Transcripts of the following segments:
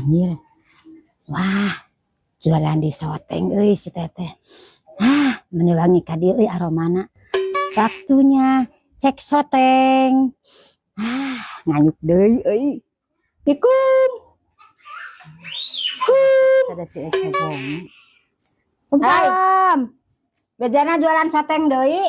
anjir. Wah, jualan di Soteng euy si teteh. Menewangi ka dieu euy aromana. Waktunya cek Soteng. Nganyuk deui euy. Pikum. Sada si Ece bong. Salam. Bejana jualan Soteng deui.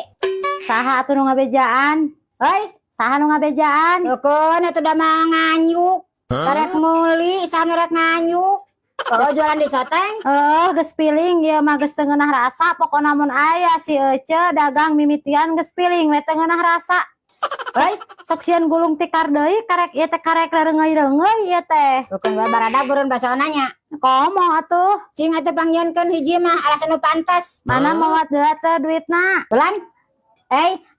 Saha atuh nu ngabejaan? Heuy, Saha nu ngabejaan? keun atuh da mah nganyuk. Karek muli, saha rek nganyuk. Oh, jualan di Soteng? Geus piling ieu mah geus teu ngeunah rasa. Pokona mun aya si Ece dagang mimitian geus piling we teu ngeunah rasa. Heuy, sok sieun gulung tikar deui karek ieu teh karek reungeui-reungeui ieu teh. Bukan barada buruan bahasa nanya. Komo atuh? Cing atuh panggieunkeun hiji mah alasan nu pantes. Mana moal teu duitna? Belan?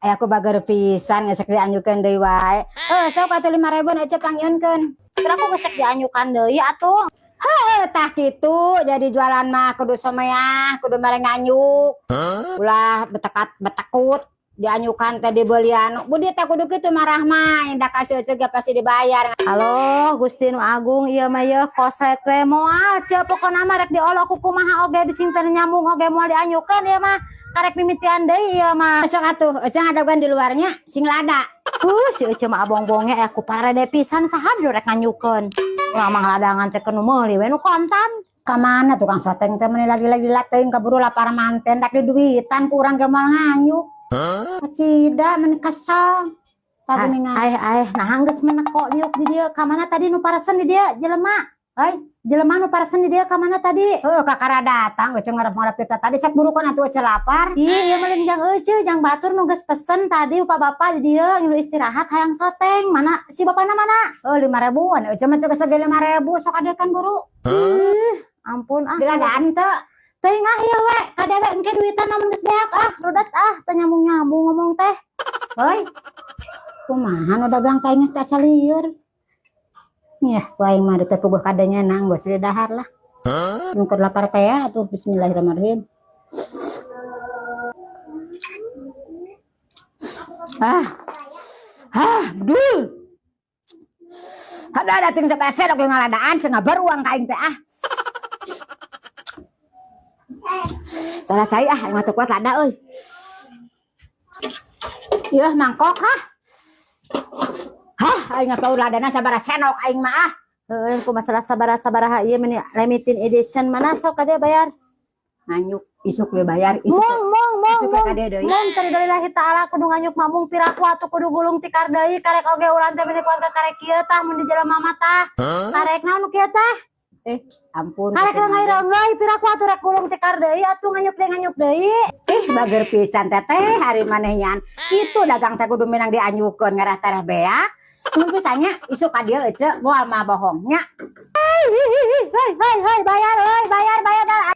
Aku bager pisan ngesek dianyukeun deui wae. Sok atuh 5.000 aja panggieunkeun. Kira aku geus dianyukan deui atuh. Tah kitu jadi jualan mah kudu someah, kudu mere nganyuk. Ulah betekut dianyukan teh dibeulian. Budi teh kudu kitu marah mah, indak kasih juga pasti dibayar. Halo Gusti Nu Agung, ieu mah yeuh koset we moal ce pokona mah rek diolo ku kumaha oge bising teh nyambung oge moal dianyukeun ieu mah karek mimitian deui ieu mah. Sok atuh, ecang adogan di luarnya sing lada. Si Ece mah abong-bonge aku parade pisan saha rek nganyukeun. Ulah mah ngaladangan teh kenu meuli we nu kontan. Ka mana tukang Soteng teh meuni lagi-lagi teuing kaburu lapar manten tak diduitan ku urang ge moal nganyuk. Cida men kesel. Tadi ningal. Nah geus meneko diuk di dieu. Ka mana tadi nu paresen di dieu jelema? Jelema nu paresen di dieu ka mana tadi? Kakara datang ece ngarep-ngarep kita tadi sak burukan atuh ece lapar. Ieu mah jang euceul jang batur nu geus pesen tadi bapak-bapak di dieu ngilu istirahat hayang Soteng. Mana si bapana mana? 5.000-an ece mah ceuk 5.000 sok adekan buru. Ampun Diladaan teu. Teuing ieu we kadewe engke duitan namun geus beak rudet teu nyambung-nyambung ngomong teh. Heuy. Kumaha nu dagang kainnya teh asa lieur. Yah, aing mah teh puguh kadenya nang geus di dahar lah. Mungkin lapar teh atuh bismillahirrahmanirrahim. Dul. Ada ting sepese dok ngaladaan sing ngabaruang ka aing teh Tara cai aing mah teu kuat lada euy. Yeuh mangkok aing ngapau ladana sabaraha senok aing mah ku masalah sabaraha ieu meni limited edition mana sok ka dia bayar. nganyuk isuk we bayar isuk Mong ka dia deui. Mong tadi dari lahi ta'ala kudu nganyuk mamung piraku atuh kudu gulung tikar deui karek oge urang teh meni kuat karek kieu tah mun di jelema mah tah. Karek naon nu kieu tah? Ampun. Karek reungeui piraku atuh rek gulung tikar deui atuh nganyuk deui. Bager pisan teteh hari manehnya kitu dagang teh kudu menang dianyukeun ngarah tareh beak. Mun pisanya isuk ka dieu ece moal mah bohongnya. Bayar dah.